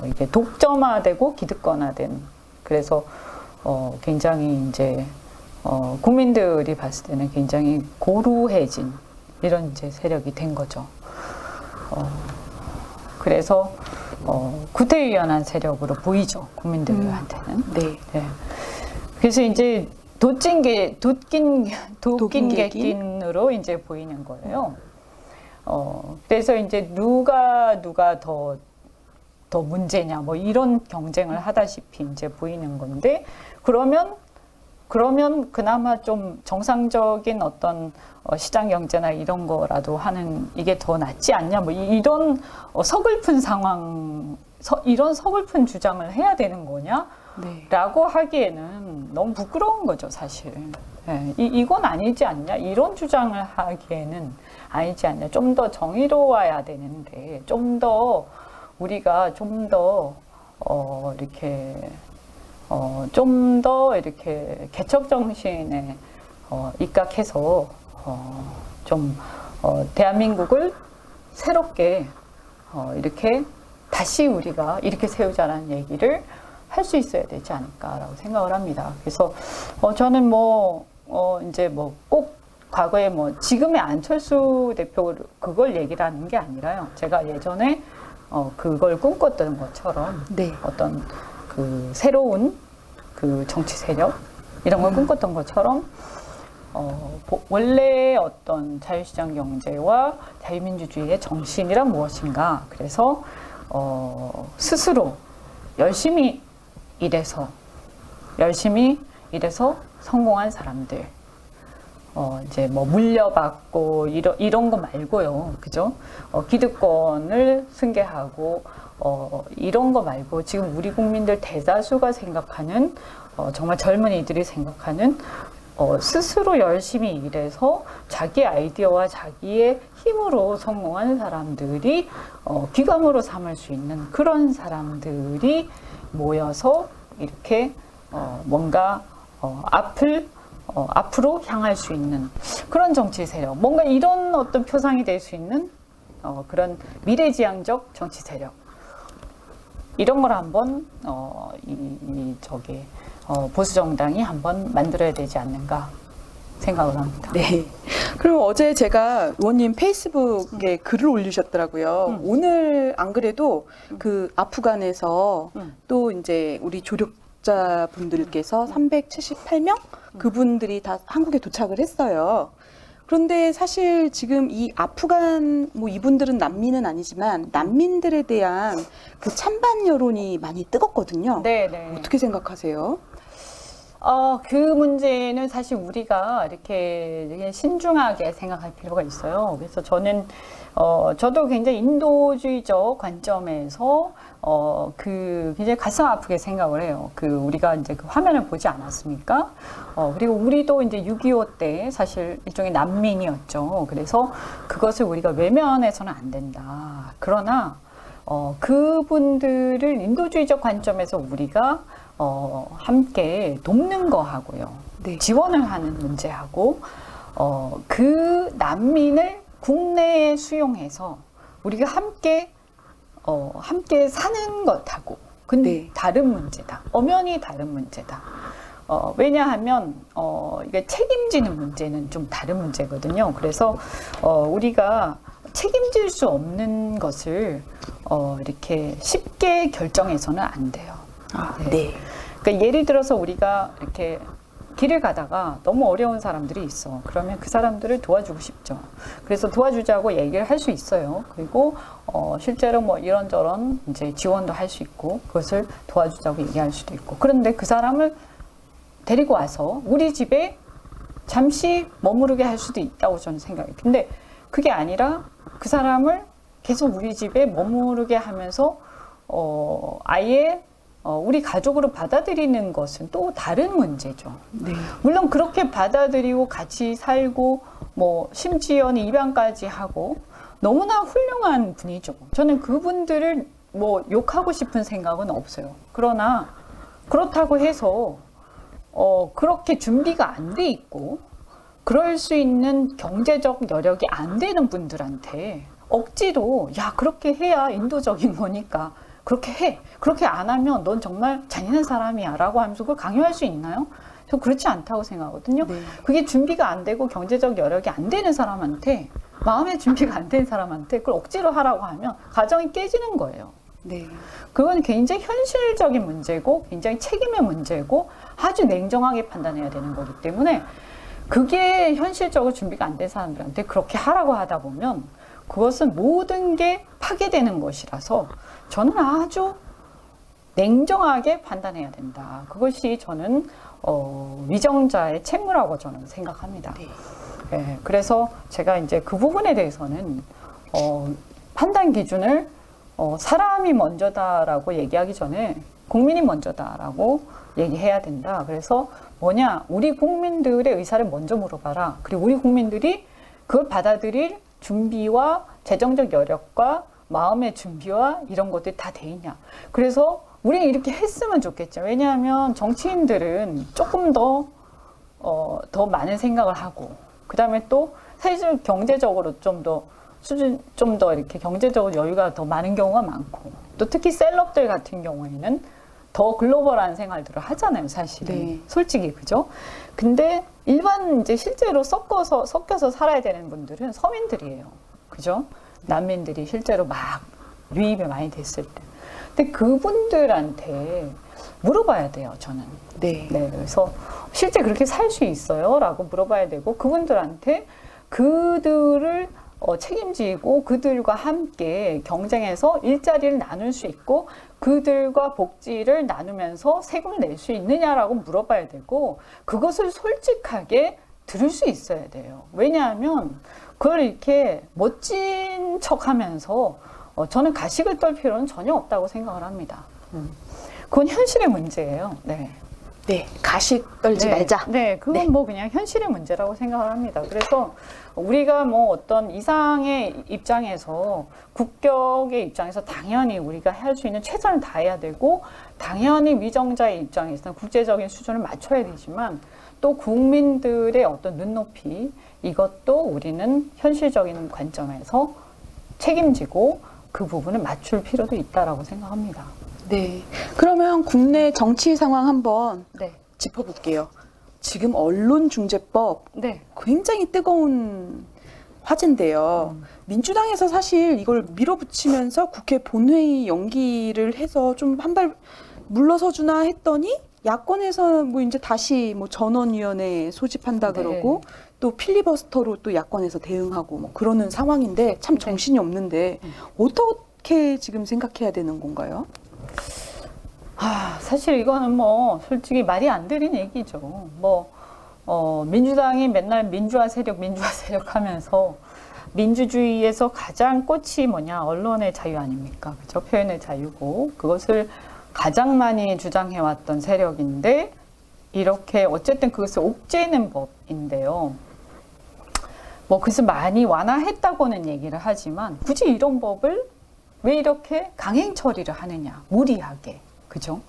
[SPEAKER 1] 이게 독점화되고 기득권화된, 그래서 굉장히 이제 국민들이 봤을 때는 굉장히 고루해진 이런 이제 세력이 된 거죠. 그래서 구태의연한 세력으로 보이죠, 국민들한테는.
[SPEAKER 2] 네.
[SPEAKER 1] 네. 그래서 이제 도낀개낀으로 이제 보이는 거예요. 그래서 이제 누가 더 문제냐, 뭐 이런 경쟁을 하다시피 이제 보이는 건데, 그러면 그나마 좀 정상적인 어떤 시장 경제나 이런 거라도 하는 이게 더 낫지 않냐, 뭐 이런 서글픈 상황, 이런 서글픈 주장을 해야 되는 거냐?
[SPEAKER 2] 네.
[SPEAKER 1] 라고 하기에는 너무 부끄러운 거죠, 사실. 네, 이건 아니지 않냐? 이런 주장을 하기에는 아니지 않냐? 좀 더 정의로워야 되는데, 우리가 좀 더 이렇게 개척 정신에 입각해서 대한민국을 새롭게 이렇게 다시 우리가 이렇게 세우자라는 얘기를 할 수 있어야 되지 않을까라고 생각을 합니다. 그래서 저는 이제 꼭 과거에 지금의 안철수 대표 그걸 얘기를 하는 게 아니라요. 제가 예전에 그걸 꿈꿨던 것처럼,
[SPEAKER 2] 네.
[SPEAKER 1] 어떤 그 새로운 그 정치 세력 이런 걸 꿈꿨던 것처럼 원래 어떤 자유시장 경제와 자유민주주의의 정신이란 무엇인가. 그래서 스스로 열심히 일해서 성공한 사람들, 이제 물려받고 이런 거 말고요, 그죠? 기득권을 승계하고 이런 거 말고 지금 우리 국민들 대다수가 생각하는, 정말 젊은이들이 생각하는 스스로 열심히 일해서 자기 아이디어와 자기의 힘으로 성공한 사람들이 귀감으로 삼을 수 있는 그런 사람들이 모여서 이렇게 뭔가 앞으로 향할 수 있는 그런 정치 세력, 뭔가 이런 어떤 표상이 될 수 있는 그런 미래지향적 정치 세력, 이런 걸 한번 보수 정당이 한번 만들어야 되지 않는가 생각을 합니다.
[SPEAKER 2] 네. 그럼 어제 제가 의원님 페이스북에 글을 올리셨더라고요. 오늘 안 그래도 그 아프간에서 또 이제 우리 조력자분들께서 378명 그분들이 다 한국에 도착을 했어요. 그런데 사실 지금 이 아프간 뭐 이분들은 난민은 아니지만 난민들에 대한 그 찬반 여론이 많이 뜨겁거든요.
[SPEAKER 1] 네, 네.
[SPEAKER 2] 어떻게 생각하세요?
[SPEAKER 1] 그 문제는 사실 우리가 이렇게 되게 신중하게 생각할 필요가 있어요. 그래서 저도 굉장히 인도주의적 관점에서, 굉장히 가슴 아프게 생각을 해요. 우리가 이제 그 화면을 보지 않았습니까? 그리고 우리도 이제 6.25 때 사실 일종의 난민이었죠. 그래서 그것을 우리가 외면해서는 안 된다. 그러나, 그분들을 인도주의적 관점에서 우리가 함께 돕는 거하고요.
[SPEAKER 2] 네.
[SPEAKER 1] 지원을 하는 문제하고, 그 난민을 국내에 수용해서 우리가 함께 사는 것하고,
[SPEAKER 2] 네.
[SPEAKER 1] 다른 문제다. 엄연히 다른 문제다. 왜냐하면, 이게 책임지는 문제는 좀 다른 문제거든요. 그래서, 우리가 책임질 수 없는 것을, 이렇게 쉽게 결정해서는 안 돼요.
[SPEAKER 2] 네.
[SPEAKER 1] 그러니까 예를 들어서 우리가 이렇게 길을 가다가 너무 어려운 사람들이 있어. 그러면 그 사람들을 도와주고 싶죠. 그래서 도와주자고 얘기를 할 수 있어요. 그리고 실제로 뭐 이런저런 이제 지원도 할 수 있고 그것을 도와주자고 얘기할 수도 있고. 그런데 그 사람을 데리고 와서 우리 집에 잠시 머무르게 할 수도 있다고 저는 생각해요. 근데 그게 아니라 그 사람을 계속 우리 집에 머무르게 하면서 아예 우리 가족으로 받아들이는 것은 또 다른 문제죠.
[SPEAKER 2] 네.
[SPEAKER 1] 물론 그렇게 받아들이고 같이 살고 뭐 심지어는 입양까지 하고 너무나 훌륭한 분이죠. 저는 그분들을 뭐 욕하고 싶은 생각은 없어요. 그러나 그렇다고 해서 그렇게 준비가 안 돼 있고 그럴 수 있는 경제적 여력이 안 되는 분들한테 억지로 야 그렇게 해야 인도적인 거니까 그렇게 해. 그렇게 안 하면 넌 정말 잔인한 사람이야 라고 하면서 그걸 강요할 수 있나요? 저 그렇지 않다고 생각하거든요.
[SPEAKER 2] 네.
[SPEAKER 1] 그게 준비가 안 되고 경제적 여력이 안 되는 사람한테 마음의 준비가 안 된 사람한테 그걸 억지로 하라고 하면 가정이 깨지는 거예요.
[SPEAKER 2] 네.
[SPEAKER 1] 그건 굉장히 현실적인 문제고 굉장히 책임의 문제고 아주 냉정하게 판단해야 되는 거기 때문에 그게 현실적으로 준비가 안 된 사람들한테 그렇게 하라고 하다 보면 그것은 모든 게 파괴되는 것이라서 저는 아주 냉정하게 판단해야 된다. 그것이 저는 위정자의 책무라고 저는 생각합니다.
[SPEAKER 2] 네.
[SPEAKER 1] 네, 그래서 제가 이제 그 부분에 대해서는 판단 기준을 사람이 먼저다라고 얘기하기 전에 국민이 먼저다라고 얘기해야 된다. 그래서 뭐냐, 우리 국민들의 의사를 먼저 물어봐라. 그리고 우리 국민들이 그걸 받아들일 준비와 재정적 여력과 마음의 준비와 이런 것들이 다 돼 있냐. 그래서 우리는 이렇게 했으면 좋겠죠. 왜냐하면 정치인들은 조금 더 많은 생각을 하고, 그 다음에 또 사실 경제적으로 좀 더 이렇게 경제적으로 여유가 더 많은 경우가 많고, 또 특히 셀럽들 같은 경우에는 더 글로벌한 생활들을 하잖아요, 사실은.
[SPEAKER 2] 네.
[SPEAKER 1] 솔직히, 그죠? 근데 일반 이제 실제로 섞여서 살아야 되는 분들은 서민들이에요. 그죠? 난민들이 실제로 막 유입이 많이 됐을 때. 근데 그분들한테 물어봐야 돼요, 저는.
[SPEAKER 2] 네.
[SPEAKER 1] 네, 그래서 실제 그렇게 살 수 있어요? 라고 물어봐야 되고, 그분들한테 그들을 책임지고 그들과 함께 경쟁해서 일자리를 나눌 수 있고 그들과 복지를 나누면서 세금을 낼 수 있느냐라고 물어봐야 되고 그것을 솔직하게 들을 수 있어야 돼요. 왜냐하면 그걸 이렇게 멋진 척하면서 저는 가식을 떨 필요는 전혀 없다고 생각을 합니다. 그건 현실의 문제예요. 네.
[SPEAKER 2] 네. 가식 떨지 말자.
[SPEAKER 1] 네, 그건
[SPEAKER 2] 네.
[SPEAKER 1] 뭐 그냥 현실의 문제라고 생각을 합니다. 그래서 우리가 뭐 어떤 이상의 입장에서 국격의 입장에서 당연히 우리가 할 수 있는 최선을 다해야 되고 당연히 위정자의 입장에서는 국제적인 수준을 맞춰야 되지만 또 국민들의 어떤 눈높이 이것도 우리는 현실적인 관점에서 책임지고 그 부분을 맞출 필요도 있다라고 생각합니다.
[SPEAKER 2] 네. 그러면 국내 정치 상황 한번
[SPEAKER 1] 네.
[SPEAKER 2] 짚어볼게요. 지금 언론중재법
[SPEAKER 1] 네.
[SPEAKER 2] 굉장히 뜨거운 화제인데요. 민주당에서 사실 이걸 밀어붙이면서 국회 본회의 연기를 해서 좀 한 발 물러서 주나 했더니 야권에서 뭐 이제 다시 뭐 전원위원회 소집한다
[SPEAKER 1] 네.
[SPEAKER 2] 그러고 또 필리버스터로 또 야권에서 대응하고 뭐 그러는 상황인데 참 정신이 없는데 어떻게 지금 생각해야 되는 건가요?
[SPEAKER 1] 사실 이거는 뭐 솔직히 말이 안 되는 얘기죠. 뭐 민주당이 맨날 민주화 세력 하면서 민주주의에서 가장 꽃이 뭐냐? 언론의 자유 아닙니까? 그죠? 표현의 자유고 그것을 가장 많이 주장해왔던 세력인데 이렇게 어쨌든 그것을 옥죄는 법인데요. 뭐 그것을 많이 완화했다고는 얘기를 하지만 굳이 이런 법을 왜 이렇게 강행 처리를 하느냐? 무리하게. 그죠?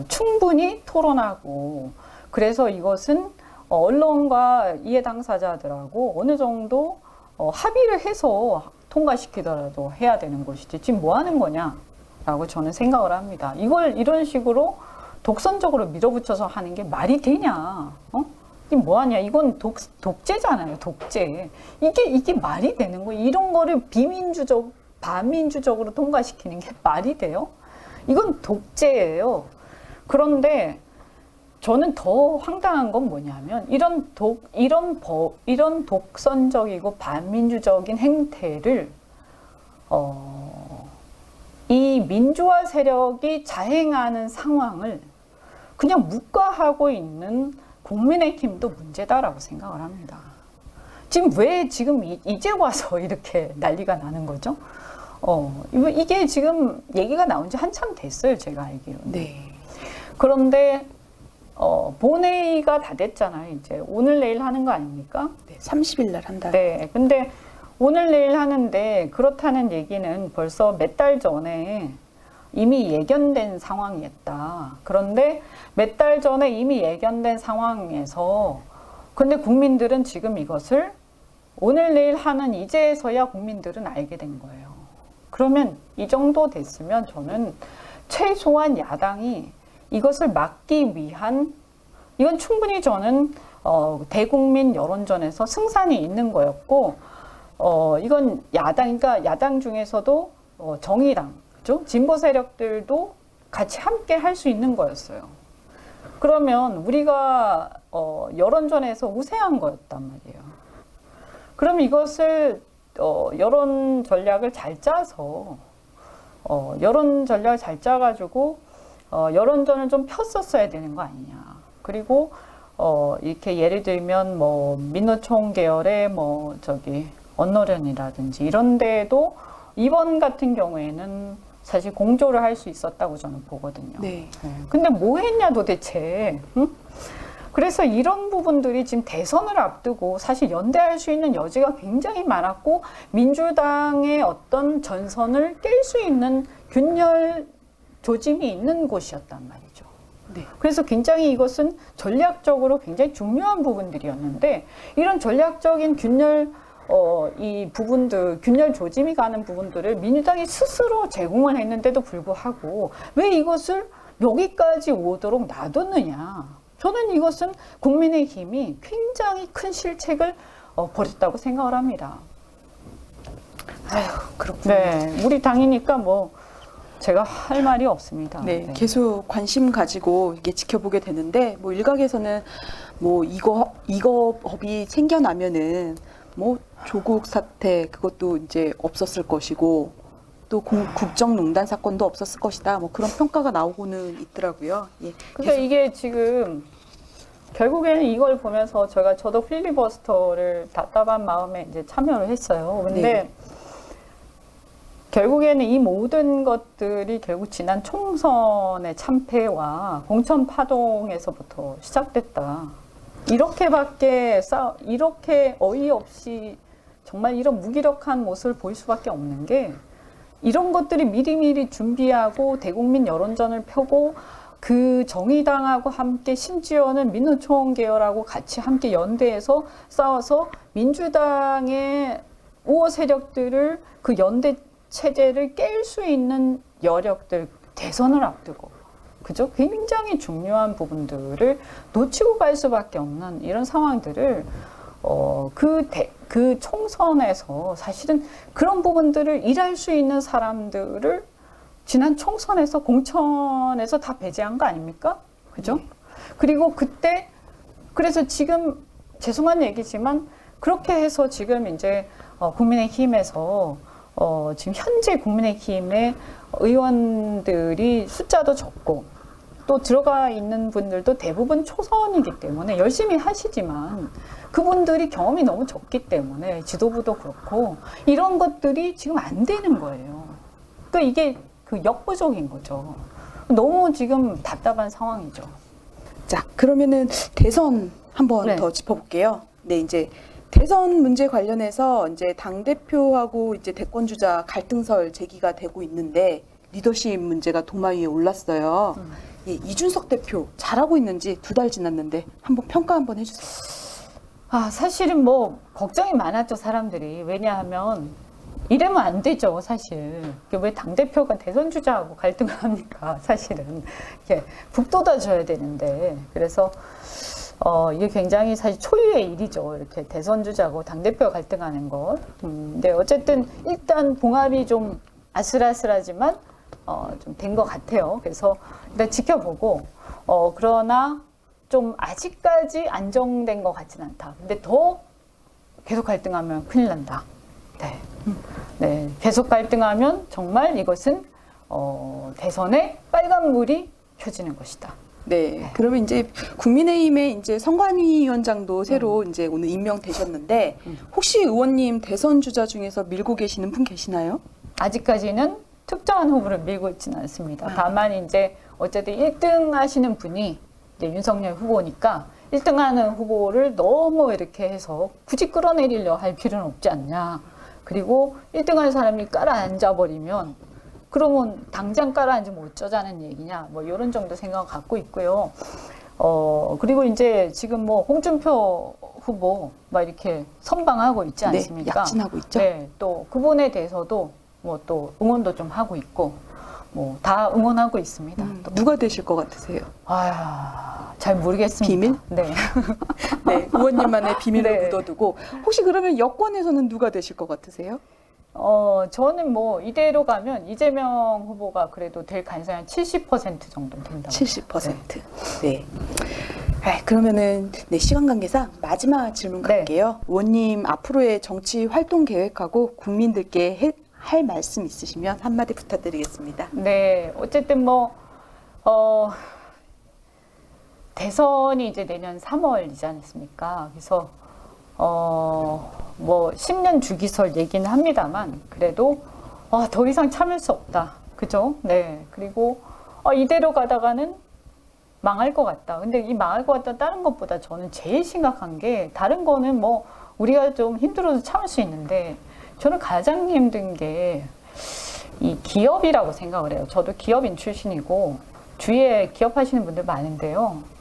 [SPEAKER 1] 충분히 토론하고 그래서 이것은 언론과 이해 당사자들하고 어느 정도 합의를 해서 통과시키더라도 해야 되는 것이지 지금 뭐 하는 거냐라고 저는 생각을 합니다. 이걸 이런 식으로 독선적으로 밀어붙여서 하는 게 말이 되냐? 이게 뭐 하냐? 이건 독재잖아요. 독재. 이게 말이 되는 거예요. 이런 거를 반민주적으로 통과시키는 게 말이 돼요? 이건 독재예요. 그런데 저는 더 황당한 건 뭐냐면 이런 독선적이고 반민주적인 행태를 이 민주화 세력이 자행하는 상황을 그냥 묵과하고 있는 국민의힘도 문제다라고 생각을 합니다. 지금 왜 지금 이제 와서 이렇게 난리가 나는 거죠? 이게 지금 얘기가 나온 지 한참 됐어요, 제가 알기로는.
[SPEAKER 2] 네.
[SPEAKER 1] 그런데 본회의가 다 됐잖아요. 이제 오늘 내일 하는 거 아닙니까?
[SPEAKER 2] 네, 30일 날 한다.
[SPEAKER 1] 네. 근데 오늘 내일 하는데 그렇다는 얘기는 벌써 몇 달 전에 이미 예견된 상황이었다. 그런데 몇 달 전에 이미 예견된 상황에서 근데 국민들은 지금 이것을 오늘 내일 하는 이제서야 국민들은 알게 된 거예요. 그러면 이 정도 됐으면 저는 최소한 야당이 이것을 막기 위한 이건 충분히 저는 대국민 여론전에서 승산이 있는 거였고 이건 그러니까 야당 중에서도 정의당, 그죠? 진보 세력들도 같이 함께 할 수 있는 거였어요. 그러면 우리가 여론전에서 우세한 거였단 말이에요. 그럼 이것을 여론 전략을 잘 짜서 여론 전략을 잘 짜가지고 여론전을 좀 폈었어야 되는 거 아니냐. 그리고 이렇게 예를 들면 뭐 민노총 계열의 뭐 언노련이라든지 이런 데에도 이번 같은 경우에는 사실 공조를 할 수 있었다고 저는 보거든요.
[SPEAKER 2] 네.
[SPEAKER 1] 근데 뭐 했냐 도대체. 응? 그래서 이런 부분들이 지금 대선을 앞두고 사실 연대할 수 있는 여지가 굉장히 많았고 민주당의 어떤 전선을 깰 수 있는 균열 조짐이 있는 곳이었단 말이죠.
[SPEAKER 2] 네.
[SPEAKER 1] 그래서 굉장히 이것은 전략적으로 굉장히 중요한 부분들이었는데 이런 전략적인 이 부분들, 균열 조짐이 가는 부분들을 민주당이 스스로 제공을 했는데도 불구하고 왜 이것을 여기까지 오도록 놔뒀느냐. 저는 이것은 국민의힘이 굉장히 큰 실책을 벌였다고 생각을 합니다.
[SPEAKER 2] 아유, 그렇군요.
[SPEAKER 1] 네, 우리 당이니까 뭐 제가 할 말이 없습니다.
[SPEAKER 2] 네, 계속 관심 가지고 이게 지켜보게 되는데 뭐 일각에서는 뭐 이거 법이 생겨나면은 뭐 조국 사태 그것도 이제 없었을 것이고 또 국정농단 사건도 없었을 것이다. 뭐 그런 평가가 나오고는 있더라고요. 예.
[SPEAKER 1] 그러니까 이게 지금 결국에는 이걸 보면서 저도 필리버스터를 답답한 마음에 이제 참여를 했어요. 근데
[SPEAKER 2] 네.
[SPEAKER 1] 결국에는 이 모든 것들이 결국 지난 총선의 참패와 공천 파동에서부터 시작됐다. 이렇게 어이없이 정말 이런 무기력한 모습을 보일 수밖에 없는 게 이런 것들이 미리미리 준비하고 대국민 여론전을 펴고 그 정의당하고 함께 심지어는 민노총 계열하고 같이 함께 연대해서 싸워서 민주당의 우호 세력들을 그 연대 체제를 깰 수 있는 여력들 대선을 앞두고 그죠? 굉장히 중요한 부분들을 놓치고 갈 수밖에 없는 이런 상황들을 그 총선에서 사실은 그런 부분들을 일할 수 있는 사람들을 지난 총선에서 공천에서 다 배제한 거 아닙니까? 그죠?
[SPEAKER 2] 네.
[SPEAKER 1] 그리고 그때 그래서 지금 죄송한 얘기지만 그렇게 해서 지금 이제 국민의힘에서 지금 현재 국민의힘의 의원들이 숫자도 적고 또 들어가 있는 분들도 대부분 초선이기 때문에 열심히 하시지만 그분들이 경험이 너무 적기 때문에 지도부도 그렇고 이런 것들이 지금 안 되는 거예요. 그러니까 이게 그 역부족인 거죠. 너무 지금 답답한 상황이죠.
[SPEAKER 2] 자, 그러면은 대선 한번
[SPEAKER 1] 네.
[SPEAKER 2] 더 짚어볼게요. 네, 이제 대선 문제 관련해서 이제 당 대표하고 이제 대권 주자 갈등설 제기가 되고 있는데 리더십 문제가 도마 위에 올랐어요. 예, 이준석 대표 잘하고 있는지 2달 지났는데 한번 평가 한번 해주세요.
[SPEAKER 1] 사실은 뭐 걱정이 많았죠, 사람들이. 왜냐하면 이러면 안 되죠, 사실. 왜 당대표가 대선 주자하고 갈등을 합니까, 사실은. 이렇게 북돋아줘야 되는데. 그래서 이게 굉장히 사실 초유의 일이죠. 이렇게 대선 주자하고 당대표가 갈등하는 것. 근데 어쨌든 일단 봉합이 좀 아슬아슬하지만 좀 된 것 같아요. 그래서 일단 지켜보고 그러나 좀 아직까지 안정된 것 같진 않다. 근데 더 계속 갈등하면 큰일 난다. 네. 네. 계속 갈등하면 정말 이것은 대선에 빨간불이 켜지는 것이다.
[SPEAKER 2] 네, 그러면 이제 국민의힘의 이제 선관위원장도 새로 이제 오늘 임명되셨는데 혹시 의원님 대선 주자 중에서 밀고 계시는 분 계시나요?
[SPEAKER 1] 아직까지는 특정한 후보를 밀고 있지는 않습니다. 다만 이제 어쨌든 1등 하시는 분이 이제 윤석열 후보니까 1등 하는 후보를 너무 이렇게 해서 굳이 끌어내리려 할 필요는 없지 않냐. 그리고 1등 하는 사람이 깔아앉아 버리면 그러면 당장 깔아앉으면 어쩌자는 얘기냐. 뭐 이런 정도 생각을 갖고 있고요. 그리고 이제 지금 뭐 홍준표 후보 막 이렇게 선방하고 있지 않습니까?
[SPEAKER 2] 네, 약진하고 있죠.
[SPEAKER 1] 네, 또 그분에 대해서도 뭐 또 응원도 좀 하고 있고 뭐 다 응원하고 있습니다. 또.
[SPEAKER 2] 누가 되실 것 같으세요?
[SPEAKER 1] 잘 모르겠습니다.
[SPEAKER 2] 비밀?
[SPEAKER 1] 네.
[SPEAKER 2] 네, 의원님만의 비밀을
[SPEAKER 1] 네.
[SPEAKER 2] 묻어두고 혹시 그러면 여권에서는 누가 되실 것 같으세요?
[SPEAKER 1] 저는 뭐 이대로 가면 이재명 후보가 그래도 될 가능성이 한 70% 정도 된다고.
[SPEAKER 2] 70%. 네. 그러면은 네, 시간 관계상 마지막 질문
[SPEAKER 1] 네.
[SPEAKER 2] 갈게요. 의원님 앞으로의 정치 활동 계획하고 국민들께 할 말씀 있으시면 한마디 부탁드리겠습니다.
[SPEAKER 1] 네, 어쨌든 뭐 대선이 이제 내년 3월이지 않습니까? 그래서 뭐 10년 주기설 얘기는 합니다만 그래도 더 이상 참을 수 없다. 그죠? 네. 그리고 이대로 가다가는 망할 것 같다. 근데 이 망할 것 같다 다른 것보다 저는 제일 심각한 게 다른 거는 뭐 우리가 좀 힘들어도 참을 수 있는데 저는 가장 힘든 게 이 기업이라고 생각을 해요. 저도 기업인 출신이고 주위에 기업하시는 분들 많은데요.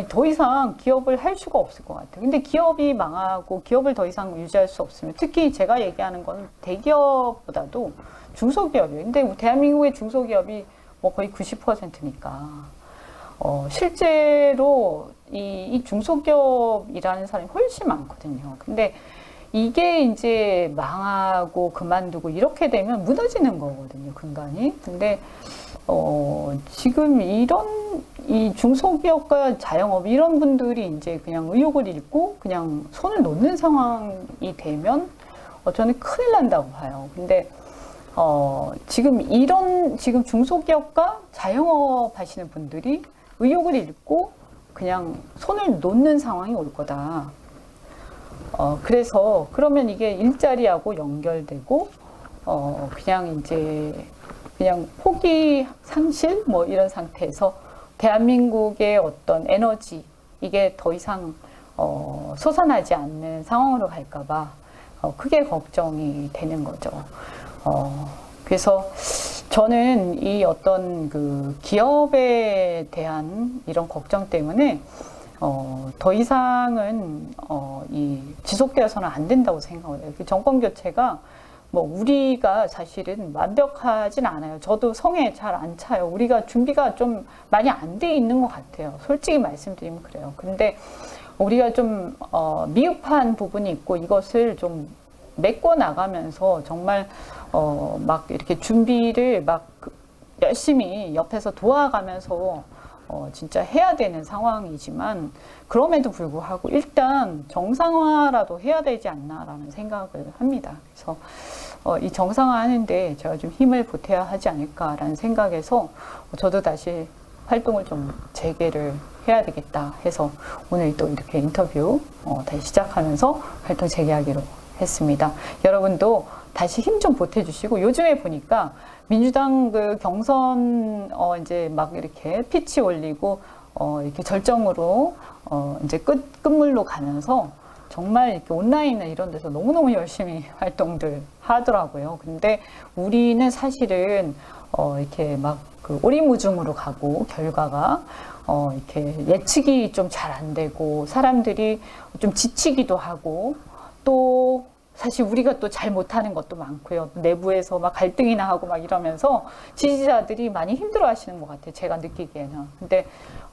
[SPEAKER 1] 더 이상 기업을 할 수가 없을 것 같아요. 근데 기업이 망하고 기업을 더 이상 유지할 수 없으면 특히 제가 얘기하는 건 대기업보다도 중소기업이에요. 근데 대한민국의 중소기업이 뭐 거의 90%니까 실제로 이 중소기업이라는 사람이 훨씬 많거든요. 근데 이게 이제 망하고 그만두고 이렇게 되면 무너지는 거거든요, 근간이. 근데 지금 이 중소기업과 자영업 이런 분들이 이제 그냥 의욕을 잃고 그냥 손을 놓는 상황이 되면 저는 큰일 난다고 봐요. 근데 지금 중소기업과 자영업 하시는 분들이 의욕을 잃고 그냥 손을 놓는 상황이 올 거다. 그래서 그러면 이게 일자리하고 연결되고 그냥 이제 그냥 포기 상실 뭐 이런 상태에서 대한민국의 어떤 에너지 이게 더 이상 솟아나지 않는 상황으로 갈까봐 크게 걱정이 되는 거죠. 그래서 저는 이 어떤 그 기업에 대한 이런 걱정 때문에 더 이상은 이 지속되어서는 안 된다고 생각을 해요. 정권 교체가 뭐 우리가 사실은 완벽하진 않아요. 저도 성에 잘 안 차요. 우리가 준비가 좀 많이 안 돼 있는 것 같아요. 솔직히 말씀드리면 그래요. 근데 우리가 좀 미흡한 부분이 있고 이것을 좀 메꿔 나가면서 정말 막 이렇게 준비를 막 열심히 옆에서 도와가면서 진짜 해야 되는 상황이지만 그럼에도 불구하고 일단 정상화라도 해야 되지 않나라는 생각을 합니다. 그래서 이 정상화 하는데 제가 좀 힘을 보태야 하지 않을까라는 생각에서 저도 다시 활동을 좀 재개를 해야 되겠다 해서 오늘 또 이렇게 인터뷰 다시 시작하면서 활동 재개하기로 했습니다. 여러분도 다시 힘 좀 보태주시고 요즘에 보니까 민주당 그 경선 이제 막 이렇게 피치 올리고 이렇게 절정으로 이제 끝물로 가면서 정말 이렇게 온라인이나 이런 데서 너무너무 열심히 활동들 하더라고요. 근데 우리는 사실은 이렇게 막 그 오리무중으로 가고 결과가 이렇게 예측이 좀 잘 안 되고 사람들이 좀 지치기도 하고 또 사실 우리가 또 잘 못하는 것도 많고요. 내부에서 막 갈등이나 하고 막 이러면서 지지자들이 많이 힘들어 하시는 것 같아요. 제가 느끼기에는. 근데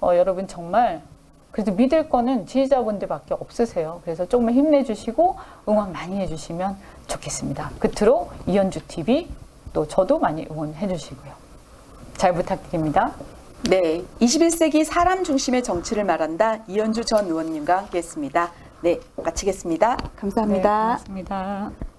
[SPEAKER 1] 여러분 정말 그래도 믿을 거는 지지자분들밖에 없으세요. 그래서 조금만 힘내주시고 응원 많이 해주시면 좋겠습니다. 끝으로 이현주 TV 또 저도 많이 응원해 주시고요. 잘 부탁드립니다.
[SPEAKER 2] 네, 21세기 사람 중심의 정치를 말한다. 이현주 전 의원님과 함께했습니다. 네, 마치겠습니다. 감사합니다.
[SPEAKER 1] 네, 고맙습니다.